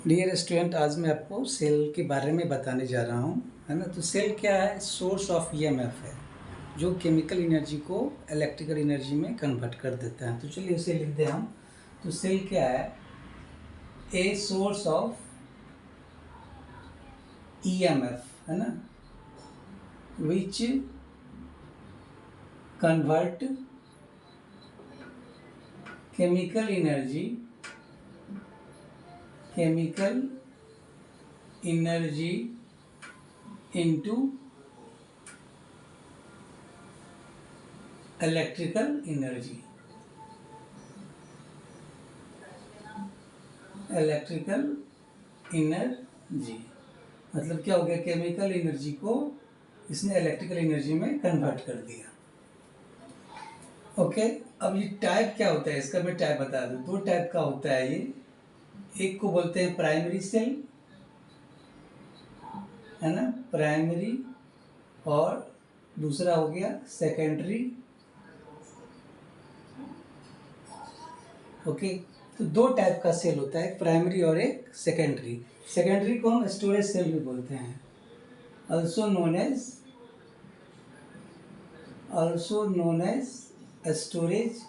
Dear student, आज मैं आपको सेल के बारे में बताने जा रहा हूँ, है ना। तो सेल क्या है? सोर्स ऑफ ईएमएफ है, जो केमिकल एनर्जी को इलेक्ट्रिकल एनर्जी में कन्वर्ट कर देता है। तो चलिए उसे लिख दें हम। तो सेल क्या है? ए सोर्स ऑफ ईएमएफ, है ना, which convert chemical energy into electrical energy. मतलब क्या हो गया? केमिकल एनर्जी को इसने इलेक्ट्रिकल एनर्जी में कन्वर्ट कर दिया। ओके, अब ये टाइप क्या होता है इसका? मैं टाइप बता दूं। दो टाइप का होता है ये। एक को बोलते हैं प्राइमरी सेल, है ना, प्राइमरी, और दूसरा हो गया सेकेंडरी। ओके, तो दो टाइप का सेल होता है, एक प्राइमरी और एक सेकेंडरी। सेकेंडरी को हम स्टोरेज सेल भी बोलते हैं, also known as storage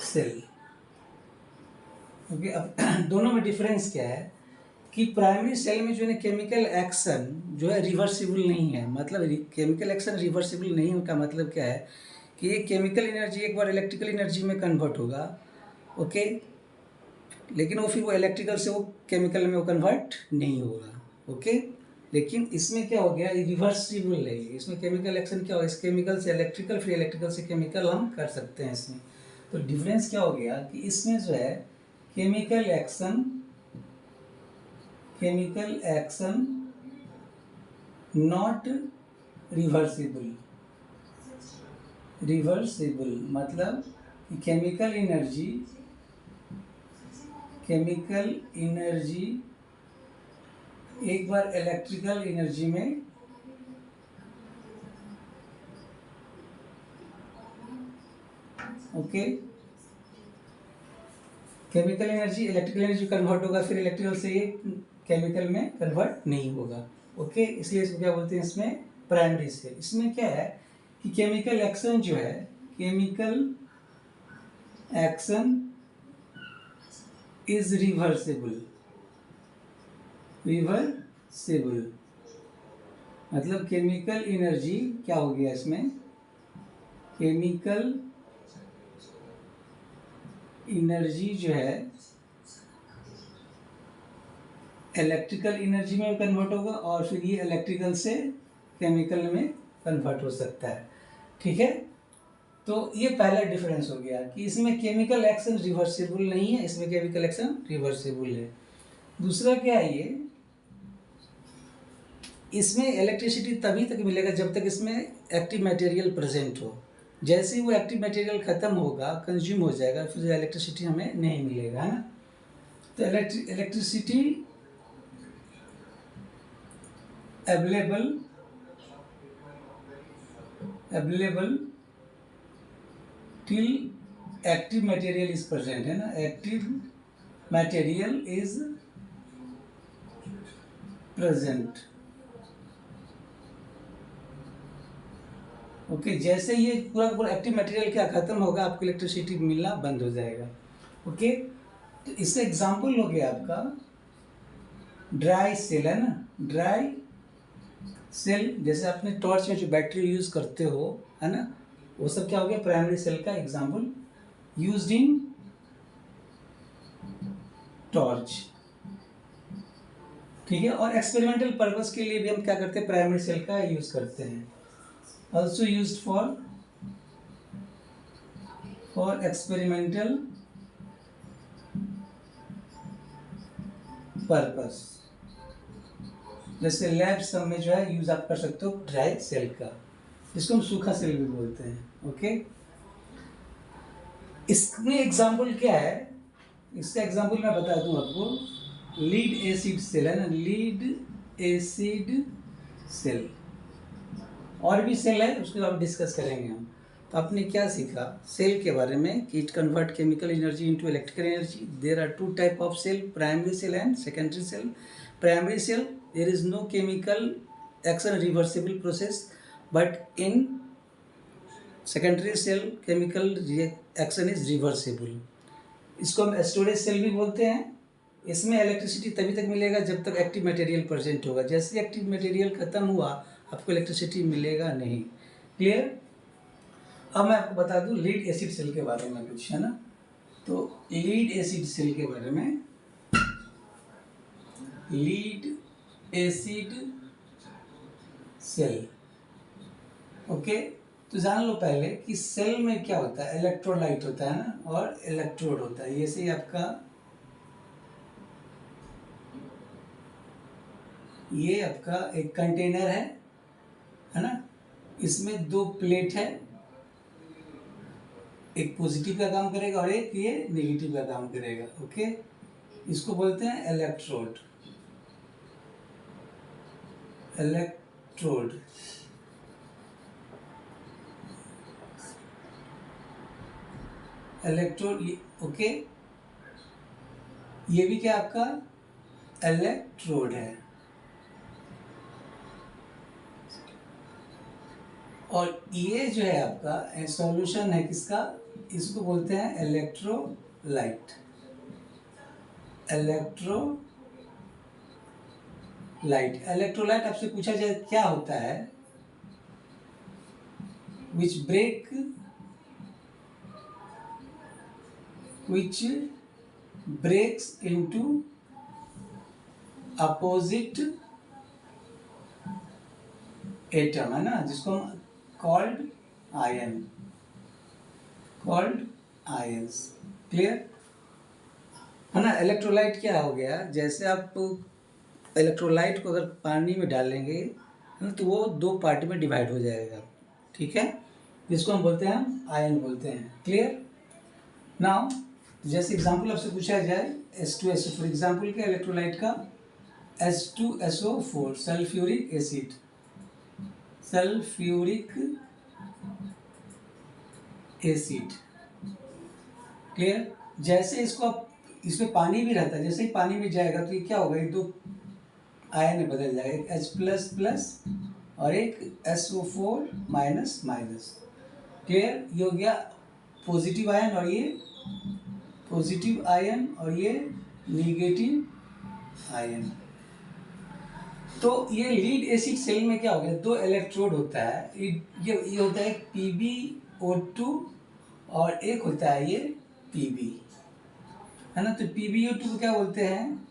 cell. Okay, अब दोनों में डिफरेंस क्या है कि प्राइमरी सेल में जो है केमिकल एक्शन जो है रिवर्सिबल नहीं है। मतलब केमिकल एक्शन रिवर्सिबल नहीं, उनका मतलब क्या है कि ये केमिकल एनर्जी एक बार इलेक्ट्रिकल एनर्जी में कन्वर्ट होगा, ओके, लेकिन वो फिर वो इलेक्ट्रिकल से वो केमिकल में वो कन्वर्ट नहीं होगा। ओके, लेकिन इसमें क्या हो गया? रिवर्सिबल है। इसमें केमिकल एक्शन क्या होगा? इस केमिकल से इलेक्ट्रिकल, फिर इलेक्ट्रिकल से केमिकल हम कर सकते हैं इसमें। तो डिफरेंस क्या हो गया कि इसमें जो है केमिकल एक्शन नॉट रिवर्सिबल। मतलब केमिकल एनर्जी एक बार इलेक्ट्रिकल एनर्जी में okay, chemical energy electrical energy convert होगा, फिर इलेक्ट्रिकल से ये केमिकल में कन्वर्ट नहीं होगा। ओके, इसलिए इसको क्या बोलते हैं? इसमें प्राइमरी सेल। इसमें क्या है कि केमिकल एक्शन जो है, केमिकल एक्शन इज रिवर्सिबल। मतलब केमिकल एनर्जी क्या हो गया इसमें? केमिकल एनर्जी जो है इलेक्ट्रिकल एनर्जी में कन्वर्ट होगा, और फिर ये इलेक्ट्रिकल से केमिकल में कन्वर्ट हो सकता है। ठीक है, तो ये पहला डिफरेंस हो गया कि इसमें केमिकल एक्शन रिवर्सिबल नहीं है, इसमें केमिकल एक्शन रिवर्सिबल है। दूसरा क्या है ये, इसमें इलेक्ट्रिसिटी तभी तक मिलेगा जब तक इसमें एक्टिव मटेरियल प्रेजेंट हो। जैसे ही वो एक्टिव मटेरियल खत्म होगा, कंज्यूम हो जाएगा, फिर इलेक्ट्रिसिटी हमें नहीं मिलेगा, है ना। तो electricity available till active material is present, है ना। Active material is present. Okay, जैसे ये पूरा एक्टिव मटेरियल क्या खत्म होगा, आपको इलेक्ट्रिसिटी मिलना बंद हो जाएगा। ओके, तो इससे एग्जांपल हो गया आपका ड्राई सेल, है ना। ड्राई सेल, जैसे आपने टॉर्च में जो बैटरी यूज करते हो, है ना, वो सब क्या हो गया? प्राइमरी सेल का एग्जांपल, यूज्ड इन टॉर्च। ठीक है, और एक्सपेरिमेंटल पर्पस के लिए भी हम क्या करते हैं? प्राइमरी सेल का यूज करते हैं। also used for experimental purpose। जैसे लैब सब में जो है यूज आप कर सकते हो ड्राई सेल का, जिसको हम सूखा सेल भी बोलते हैं। ओके, इसमें एग्जांपल क्या है? इसका एग्जांपल मैं बता दूं आपको, लीड एसिड सेल, है ना, लीड एसिड सेल। और भी सेल है, उसको आप डिस्कस करेंगे हम। तो आपने क्या सीखा सेल के बारे में कि it convert chemical energy into electrical energy. There are two type of cell, primary cell and secondary cell. Primary cell there is no chemical action reversible process, but in secondary cell chemical action is reversible. इसको हम storage cell भी बोलते हैं। इसमें electricity तभी तक मिलेगा जब तक एक्टिव मटेरियल प्रेजेंट होगा। जैसे एक्टिव मटेरियल खत्म हुआ आपको इलेक्ट्रिसिटी मिलेगा नहीं। क्लियर। अब मैं आपको बता दूं लीड एसिड सेल के बारे में कुछ, है ना। तो लीड एसिड सेल के बारे में, लीड एसिड सेल, ओके। तो जान लो पहले कि सेल में क्या होता है, इलेक्ट्रोलाइट होता है ना, और इलेक्ट्रोड होता है। ये से आपका ये आपका एक कंटेनर है ना। इसमें दो प्लेट है, एक पॉजिटिव का काम करेगा और एक ये नेगेटिव का काम करेगा, ओके। इसको बोलते हैं इलेक्ट्रोड। Electrode electrode okay. ये भी क्या आपका इलेक्ट्रोड है। और ये जो है आपका सॉल्यूशन है किसका, इसको बोलते हैं इलेक्ट्रोलाइट। इलेक्ट्रोलाइट आपसे पूछा जाए क्या होता है, which breaks into opposite atom, है ना, जिसको हम कॉल्ड आयंस। क्लियर है ना। इलेक्ट्रोलाइट क्या हो गया, जैसे आप इलेक्ट्रोलाइट को अगर पानी में डालेंगे तो वो दो पार्ट में डिवाइड हो जाएगा, ठीक है। जिसको हम बोलते हैं, हम आयन बोलते हैं। क्लियर। नाउ जैसे एग्जांपल आपसे पूछा जाए H2SO, फॉर एग्जांपल क्या इलेक्ट्रोलाइट का H2SO4 सल्फ्यूरिक एसिड, क्लियर। जैसे इसको आप, इसमें पानी भी रहता है, जैसे ही पानी में जाएगा तो ये क्या होगा, ये दो आयन में बदल जाएगा, एक H++ और एक SO4-। क्लियर। ये हो गया पॉजिटिव आयन और ये पॉजिटिव आयन और ये नेगेटिव आयन। तो ये लीड एसिड सेल में क्या हो गया, दो इलेक्ट्रोड होता है। ये होता है PbO2 और एक होता है ये Pb, है ना। तो PbO2 को क्या बोलते हैं,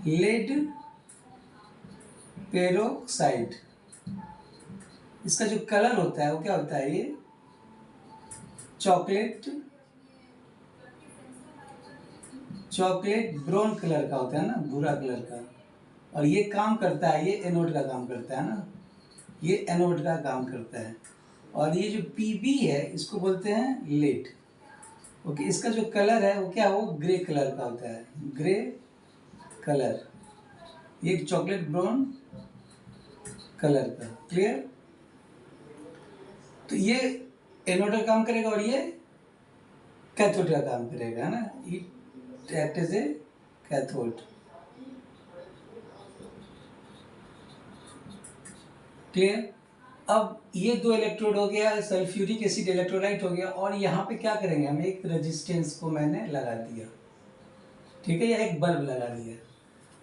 लेड पेरोक्साइड। इसका जो कलर होता है वो क्या होता है, ये चॉकलेट ब्राउन कलर का होता है ना, भूरा कलर का। और ये काम करता है, ये एनोड का काम करता है ना, ये एनोड का काम करता है। और ये जो Pb है इसको बोलते हैं लेड, ओके। इसका जो कलर है वो क्या है, वो ग्रे कलर का होता है, ग्रे कलर, ये चॉकलेट ब्राउन कलर का। क्लियर। तो ये एनोड का काम करेगा और ये कैथोड का काम करेगा, है ना। It act as a cathode. Clear. अब ये दो इलेक्ट्रोड हो गया, सल्फ्यूरिक एसिड इलेक्ट्रोलाइट हो गया, और यहाँ पे क्या करेंगे हम, एक रेजिस्टेंस को मैंने लगा दिया, ठीक है, या एक बल्ब लगा दिया,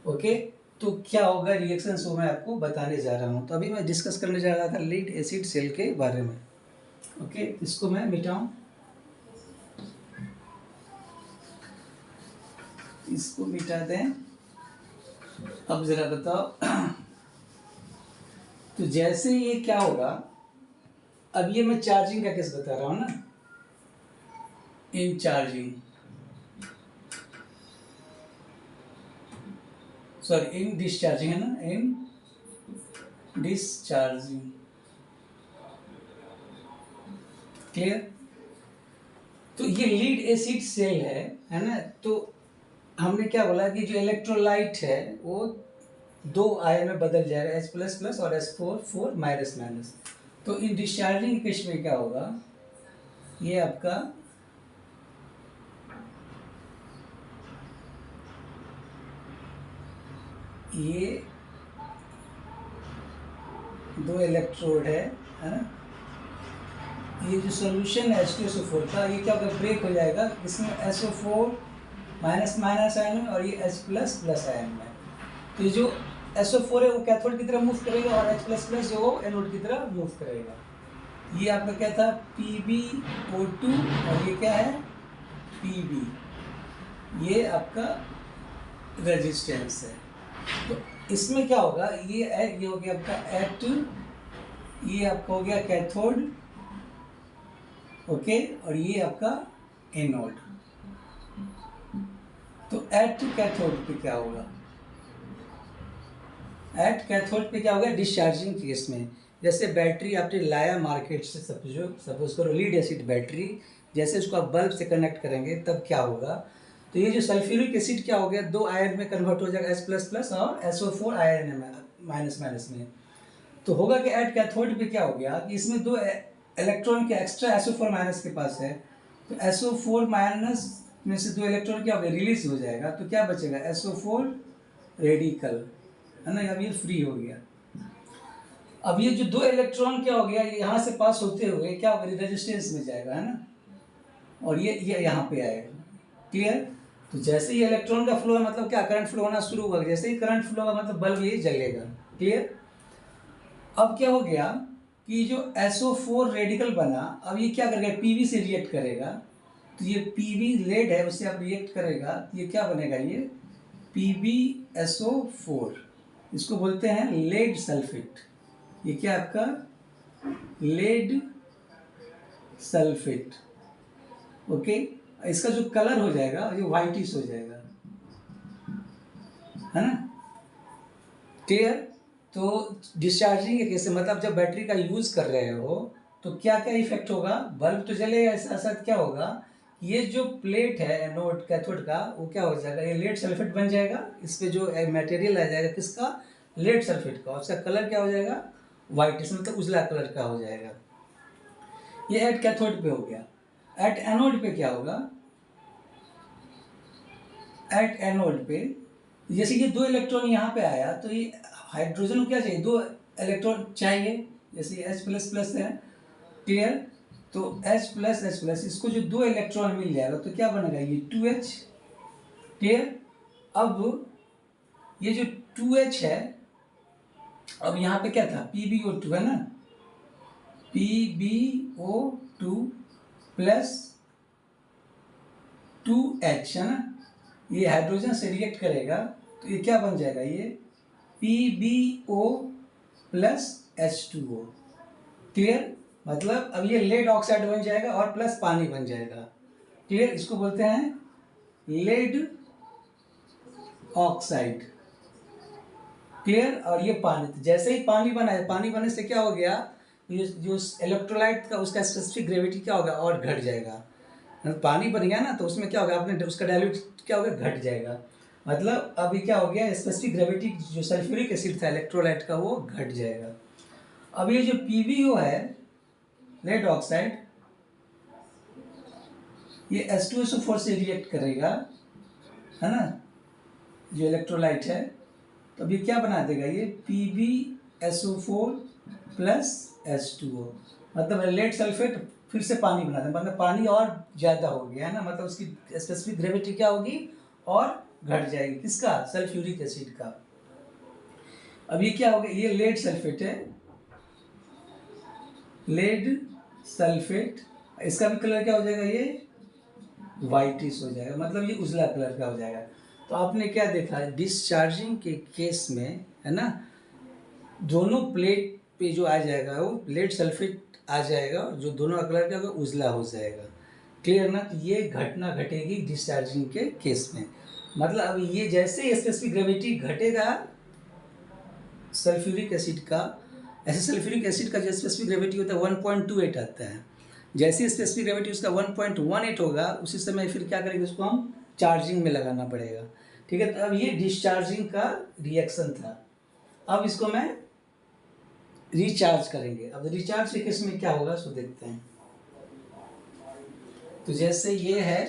ओके। तो क्या होगा रिएक्शन, सो मैं आपको बताने जा रहा हूँ। तो अभी मैं डिस्कस करने जा रहा था लीड एसिड सेल के बारे में, ओके। इसको मैं मिटाऊं, इसको मिटा दें। अब जरा बताओ तो जैसे ये क्या होगा, अब ये मैं चार्जिंग का केस बता रहा हूँ ना, इन चार्जिंग, सॉरी इन डिस्चार्जिंग, है ना, इन डिस्चार्जिंग। क्लियर। तो ये लीड एसिड सेल है ना। तो हमने क्या बोला कि जो इलेक्ट्रोलाइट है वो दो आयन में बदल जाएगा, H++ और S4 4 -। तो इन डिस्चार्जिंग केस में क्या होगा, ये आपका ये दो इलेक्ट्रोड है ना, ये जो सोल्यूशन है H2SO4 का, ये क्या होगा, ब्रेक हो जाएगा, इसमें SO4 माइनस माइनस आयन में और ये H प्लस प्लस आयन में। तो ये जो SO4 है वो कैथोड की तरफ मूव करेगा और H प्लस प्लस जो वो एनोड की तरफ मूव करेगा। ये आपका क्या था, PbO2 और ये क्या है, Pb, ये आपका रेजिस्टेंस है। तो इसमें क्या होगा, ये हो गया आपका एट, ये आपका हो गया कैथोड, ओके, और ये आपका एनोड। तो एट कैथोड पे क्या होगा, एट कैथोड पे क्या होगा, डिस्चार्जिंग केस में, जैसे बैटरी आपने लाया मार्केट से, सपोज करो लीड एसिड बैटरी, जैसे उसको आप बल्ब से कनेक्ट करेंगे तब क्या होगा, तो ये जो सल्फ्यूरिक एसिड क्या हो गया, दो आयन में कन्वर्ट हो जाएगा, H प्लस प्लस और SO4 आयन में माइनस माइनस में। तो होगा कि एट कैथोड पे क्या हो गया कि इसमें दो इलेक्ट्रॉन के एक्स्ट्रा SO4 माइनस के पास है, तो SO4 माइनस में से दो इलेक्ट्रॉन क्या हो गया, रिलीज हो जाएगा, तो क्या बचेगा, SO4 रेडिकल, है ना, अब ये फ्री हो गया। अब ये जो दो इलेक्ट्रॉन क्या हो गया, ये यहाँ से पास होते हुए क्या होगा, रेजिस्टेंस में जाएगा, है ना, और ये यहाँ पे आएगा, क्लियर। तो जैसे ही इलेक्ट्रॉन का फ्लो है मतलब क्या, करंट फ्लो होना शुरू होगा, जैसे ही करंट फ्लो होगा मतलब बल्ब ये जलेगा, क्लियर। अब क्या हो गया कि जो SO4 रेडिकल बना, अब ये क्या करेगा, PV से रिएक्ट करेगा, तो ये PV लेड है, उससे आप रिएक्ट करेगा, तो ये क्या बनेगा, ये PbSO4, इसको बोलते हैं लेड सल्फेट। ये क्या आपका लेड सल्फेट, ओके। इसका जो कलर हो जाएगा ये व्हाइटिश हो जाएगा, है ना, क्लियर। तो डिस्चार्जिंग के कैसे, मतलब जब बैटरी का यूज़ कर रहे हो तो क्या क्या इफेक्ट होगा, बल्ब तो जलेगा, साथ साथ क्या होगा, ये जो प्लेट है एनोड कैथोड का, वो क्या हो जाएगा, ये लेड सल्फेट बन जाएगा, इस पे जो मटेरियल आ जाएगा किसका, लेड सल्फेट का, उसका कलर क्या हो जाएगा, वाइटिश, मतलब उजला कलर का हो जाएगा। ये एट कैथोड पे हो गया। एट एनोड पे क्या होगा, एट एनोड पे जैसे ये दो इलेक्ट्रॉन यहाँ पे आया, तो ये हाइड्रोजन को क्या चाहिए, दो इलेक्ट्रॉन चाहिए, जैसे H प्लस प्लस है, क्लियर। तो H प्लस इसको जो दो इलेक्ट्रॉन मिल जाएगा तो क्या बनेगा, ये 2H, क्लियर। अब ये जो 2H है, अब यहाँ पे क्या था, PbO2 है ना, PbO2 प्लस 2H है ना, ये हाइड्रोजन से रिएक्ट करेगा तो ये क्या बन जाएगा, ये PbO प्लस H2O, क्लियर। मतलब अब ये लेड ऑक्साइड बन जाएगा और प्लस पानी बन जाएगा, क्लियर। इसको बोलते हैं लेड ऑक्साइड, क्लियर। और ये पानी, तो जैसे ही पानी बना है, पानी बनने से क्या हो गया, ये जो इलेक्ट्रोलाइट का उसका स्पेसिफिक ग्रेविटी क्या होगा, और घट जाएगा। पानी बन गया ना, तो उसमें क्या होगा, आपने उसका डायल्यूट क्या होगा, घट जाएगा। मतलब अभी क्या हो गया, स्पेसिफिक ग्रेविटी जो सल्फ्यूरिक एसिड था इलेक्ट्रोलाइट का, वो घट जाएगा। अब ये जो PbO है, लेड ऑक्साइड, ये H2SO4 से रिएक्ट करेगा, है ना, जो इलेक्ट्रोलाइट है, तो अब ये क्या बना देगा, ये PbSO4 प्लस H2O, मतलब लेड सल्फेट फिर से पानी बना देगा, मतलब पानी और ज़्यादा हो गया, है ना, मतलब उसकी स्पेसिफिक ग्रेविटी क्या होगी, और घट जाएगी, किसका, सल्फ्यूरिक एसिड का। अब ये क्या हो गया, ये लेड सल्फेट है, लेड सल्फेट, इसका भी कलर क्या हो जाएगा, ये वाइटिश हो जाएगा, मतलब ये उजला कलर का हो जाएगा। तो आपने क्या देखा, डिस्चार्जिंग के केस में, है ना, दोनों प्लेट पे जो आ जाएगा वो लेड सल्फेट आ जाएगा, और जो दोनों का कलर क्या होगा, उजला हो जाएगा, क्लियर ना। तो ये घटना घटेगी डिस्चार्जिंग के केस में, मतलब अब ये जैसे स्पेसिफिक ग्रेविटी घटेगा सल्फ्यूरिक एसिड का, ऐसे सल्फ्यूरिक एसिड का जो स्पेसिफिक ग्रेविटी होता है 1.28 आता है, जैसे स्पेसिफिक ग्रेविटी उसका 1.18 होगा, उसी समय फिर क्या करेंगे, उसको हम चार्जिंग में लगाना पड़ेगा, ठीक है। तो अब ये डिस्चार्जिंग का रिएक्शन था। अब इसको मैं रिचार्ज करेंगे। अब रिचार्ज के केस में क्या होगा सो देखते हैं। तो जैसे ये है,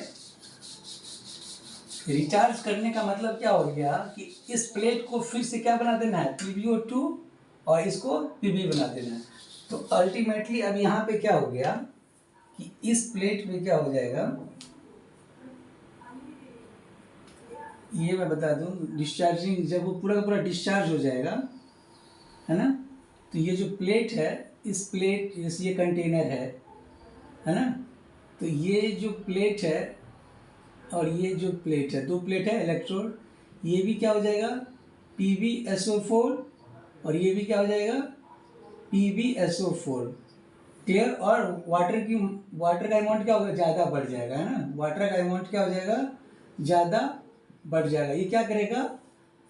रिचार्ज करने का मतलब क्या हो गया कि इस प्लेट को फिर से क्या बना देना है, PbO2, और इसको Pb बना देना है। तो अल्टीमेटली अब यहाँ पे क्या हो गया कि इस प्लेट में क्या हो जाएगा, ये मैं बता दूं, डिस्चार्जिंग जब वो पूरा का पूरा डिस्चार्ज हो जाएगा, है ना, तो ये जो प्लेट है, इस प्लेट जैसे ये कंटेनर है ना, तो ये जो प्लेट है और ये जो प्लेट है, दो प्लेट है इलेक्ट्रोड, ये भी क्या हो जाएगा PbSO4, और ये भी क्या हो जाएगा PbSO4। क्लियर। और वाटर का अमाउंट क्या होगा, ज़्यादा बढ़ जाएगा, है ना, वाटर का अमाउंट क्या हो जाएगा, ज़्यादा बढ़ जाएगा। ये क्या करेगा,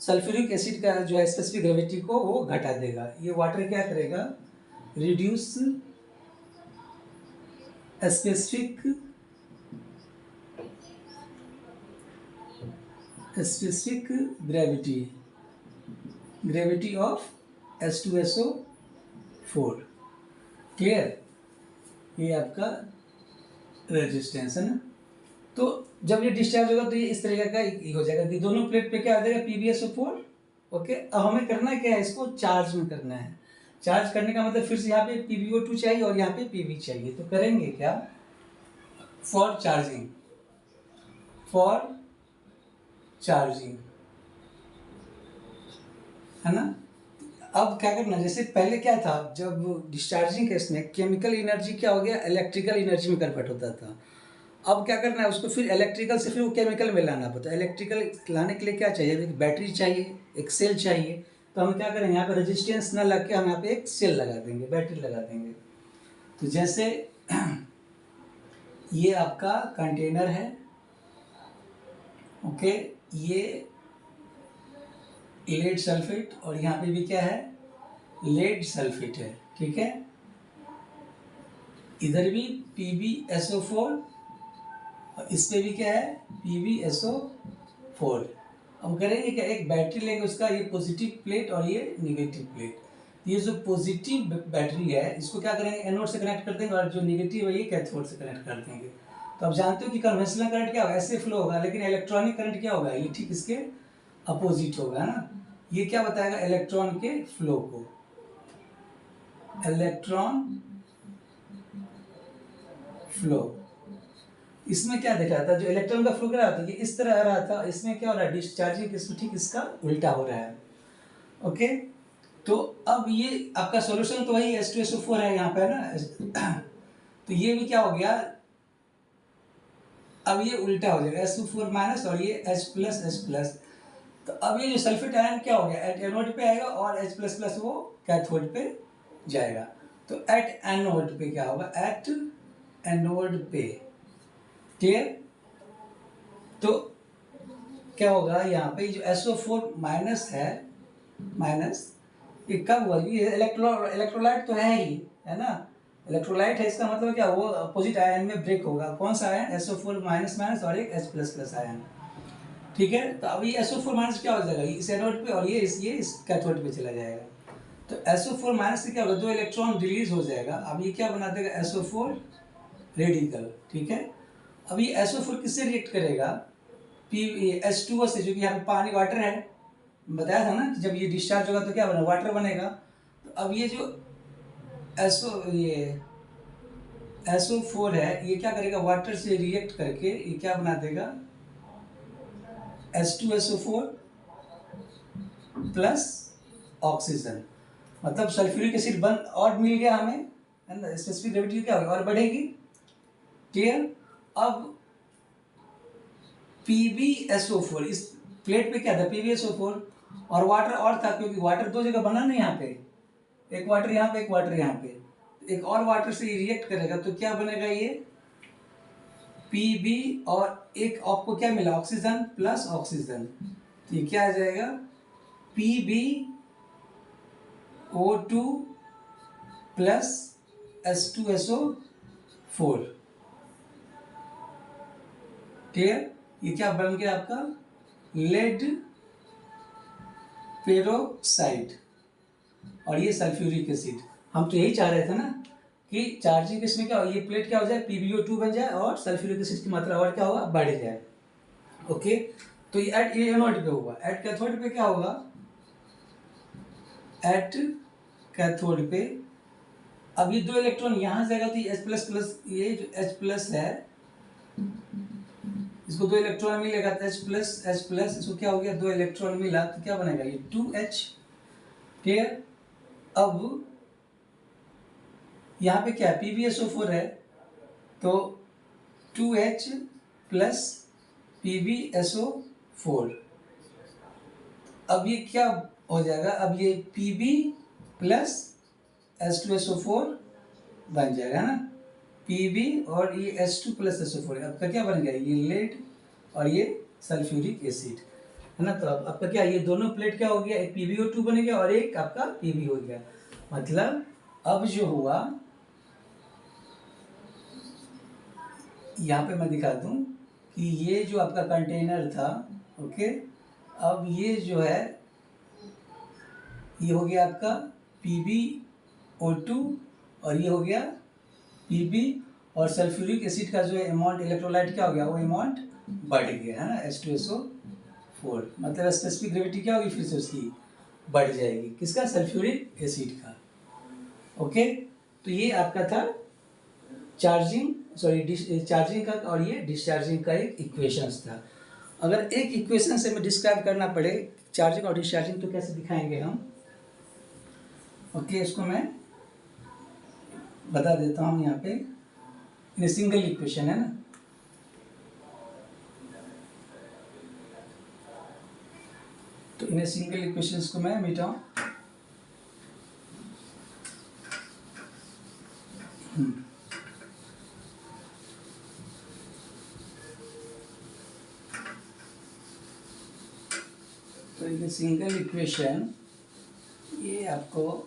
सल्फ्यूरिक एसिड का जो है स्पेसिफिक ग्रेविटी को वो घटा देगा। ये वाटर क्या करेगा, reduce specific gravity of H2SO4। Clear. ये आपका रेजिस्टेंस है ना। तो जब ये डिस्चार्ज होगा तो ये इस तरीके का हो जाएगा कि दोनों प्लेट पे क्या आ जाएगा PbSO4। ओके, अब हमें करना क्या है, इसको चार्ज में करना है। चार्ज करने का मतलब फिर से यहाँ पे PbO2 चाहिए और यहाँ पे Pb चाहिए। तो करेंगे क्या, फॉर चार्जिंग, है ना। अब क्या करना, जैसे पहले क्या था, जब डिस्चार्जिंग केस में केमिकल एनर्जी क्या हो गया, इलेक्ट्रिकल एनर्जी में कन्वर्ट होता था। अब क्या करना है, उसको फिर इलेक्ट्रिकल से फिर वो केमिकल में लाना पड़ता है। इलेक्ट्रिकल लाने के लिए क्या चाहिए, एक बैटरी चाहिए, एक सेल चाहिए। तो हम क्या करेंगे, यहाँ पे रेजिस्टेंस ना लग के हम यहाँ पे एक सेल लगा देंगे, बैटरी लगा देंगे। तो जैसे ये आपका कंटेनर है, ओके, ये लेड सल्फेट, और यहाँ पे भी क्या है, लेड सल्फेट है, ठीक है। इधर भी PbSO4, और इस पे भी क्या है, PbSO4। हम करेंगे क्या, एक बैटरी लेंगे, उसका ये पॉजिटिव प्लेट और ये निगेटिव प्लेट। ये जो पॉजिटिव बैटरी है इसको क्या करेंगे, एनोड से कनेक्ट कर देंगे, और जो निगेटिव है ये कैथोड से कनेक्ट कर देंगे। तो आप जानते हो कि कन्वेंशनल करंट क्या होगा, ऐसे फ्लो होगा, लेकिन इलेक्ट्रॉनिक करंट क्या होगा, ये ठीक इसके अपोजिट होगा, है ना। ये क्या बताएगा, इलेक्ट्रॉन के फ्लो को, इलेक्ट्रॉन फ्लो। इसमें क्या दिख रहा था, जो इलेक्ट्रॉन का फ्लो कर रहा था ये इस तरह आ रहा था, इसमें क्या हो रहा है, डिस्चार्जिंग ठीक इसका उल्टा हो रहा है। ओके, तो अब ये आपका सॉल्यूशन तो वही H2SO4 है यहाँ पे ना। तो ये भी क्या हो गया, अब ये उल्टा हो जाएगा, SO4 माइनस और ये H+H+। तो अब ये जो सल्फेट आयन क्या हो गया, एट एनोड पे आएगा और H++ वो कैथोड पे जाएगा। तो एट एनोड पे क्या होगा, एट एनोड पे, क्लियर। तो क्या होगा, यहाँ पे जो SO4 माइनस है, माइनस ये कब हुआ, ये इलेक्ट्रोलाइट तो है ही, है ना, इलेक्ट्रोलाइट है, इसका मतलब क्या, वो अपोजिट आयन में ब्रेक होगा। कौन सा आयन, SO4 माइनस माइनस और एक H++ आयन, ठीक है। तो अब ये SO4 माइनस क्या हो जाएगा, इस एनोड पे, और ये इस कैथोड पे चला जाएगा। तो SO4 माइनस से क्या होगा, 2 इलेक्ट्रॉन रिलीज हो जाएगा। अब ये क्या बना देगा, SO4 रेडिकल, ठीक है। अब ये SO4 किससे रिएक्ट करेगा, H2O से, जो कि यहाँ पे पानी वाटर है, बताया था ना कि जब ये डिस्चार्ज होगा तो क्या बना, वाटर बनेगा। तो अब ये जो SO4 है, ये क्या करेगा, वाटर से रिएक्ट करके ये क्या बना देगा, H2SO4 प्लस ऑक्सीजन। मतलब सल्फ्यूरिक एसिड बन और मिल गया हमें, है ना, स्पेसिफिक ग्रेविटी क्या होगी, और बढ़ेगी, क्लियर। अब PbSO4, इस प्लेट पे क्या था, PbSO4 और वाटर और था, क्योंकि वाटर दो जगह बना ना यहाँ पे, एक वाटर यहाँ पे, एक वाटर यहाँ पे, एक और वाटर से रिएक्ट करेगा तो क्या बनेगा, ये Pb, और एक आपको क्या मिला, ऑक्सीजन प्लस ऑक्सीजन, तो ये क्या आ जाएगा, PbO2 प्लस H2SO4, क्लियर। ये क्या बन गया आपका, लेड पेरोक्साइड, और ये सल्फ्यूरिक एसिड। हम तो यही चाह रहे थे ना कि चार्जिंग इसमें क्या हो, ये प्लेट क्या हो जाए, PbO2 बन जाए और सल्फ्यूरिक एसिड की मात्रा और क्या होगा, बढ़ जाए। ओके, तो ये एट एनोड पे होगा। एट कैथोड पे क्या होगा, एट कैथोड पे अब ये 2 इलेक्ट्रॉन यहाँ से आएगा तो ये H++, ये जो H+ है इसको 2 इलेक्ट्रॉन मिलेगा तो H+, इसको क्या हो गया, 2 इलेक्ट्रॉन मिला तो क्या बनेगा, ये 2H। क्लियर। अब यहाँ पे क्या PbSO4 है तो 2H प्लस PbSO4। अब ये क्या हो जाएगा, अब ये Pb प्लस H2SO4 बन जाएगा ना, Pb और ये H2 प्लस SO4, आपका क्या बन गया, ये लेड और ये सल्फ्यूरिक एसिड है ना। तो अब आपका क्या, ये दोनों प्लेट क्या हो गया, एक PbO2 बन गया और एक आपका Pb हो गया। मतलब अब जो हुआ, यहाँ पे मैं दिखा दूँ कि ये जो आपका कंटेनर था, ओके, अब ये जो है ये हो गया आपका PbO2 और ये हो गया Pb, और सल्फ्यूरिक एसिड का जो है अमाउंट इलेक्ट्रोलाइट क्या हो गया, वो अमाउंट बढ़ गया है ना, H2SO4। मतलब स्पेसिफिक ग्रेविटी क्या होगी, फिर से उसकी बढ़ जाएगी, किसका, सल्फ्यूरिक एसिड का। ओके, तो ये आपका था चार्जिंग का और ये डिस्चार्जिंग का एक इक्वेशंस था। अगर एक इक्वेशन से मैं डिस्क्राइब करना पड़े चार्जिंग और डिस्चार्जिंग तो कैसे दिखाएंगे हम। ओके, इसको मैं बता देता हूँ यहाँ पे, ये सिंगल इक्वेशन है ना, तो इन सिंगल इक्वेशंस को मैं मिटाऊँ। तो इन सिंगल इक्वेशन ये आपको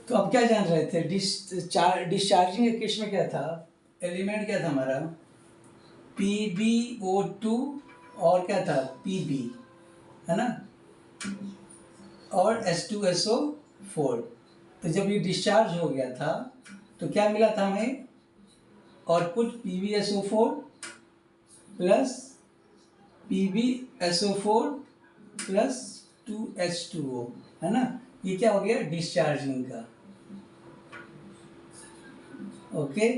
तो आप क्या जान रहे थे, डिस्चार्जिंग इक्वेशन में क्या था, एलिमेंट क्या था हमारा, PbO2 और क्या था, Pb है ना, और H2SO4। तो जब ये डिस्चार्ज हो गया था तो क्या मिला था हमें, output PbSO4 plus PbSO4 plus 2H2O है ना, ये क्या हो गया, डिस्चार्जिंग का। ओके,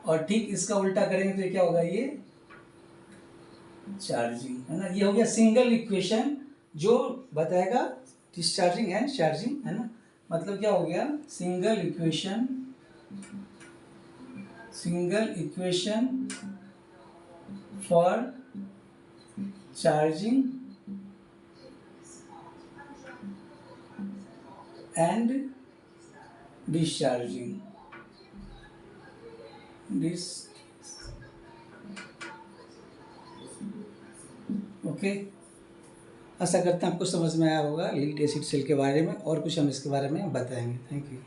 और ठीक इसका उल्टा करेंगे तो क्या होगा, ये चार्जिंग है ना। ये हो गया सिंगल इक्वेशन जो बताएगा डिस्चार्जिंग एंड चार्जिंग है ना। मतलब क्या हो गया, single equation for charging and discharging okay. आशा करते हैं आपको समझ में आया होगा लीड एसिड सेल के बारे में, और कुछ हम इसके बारे में बताएंगे। Thank you.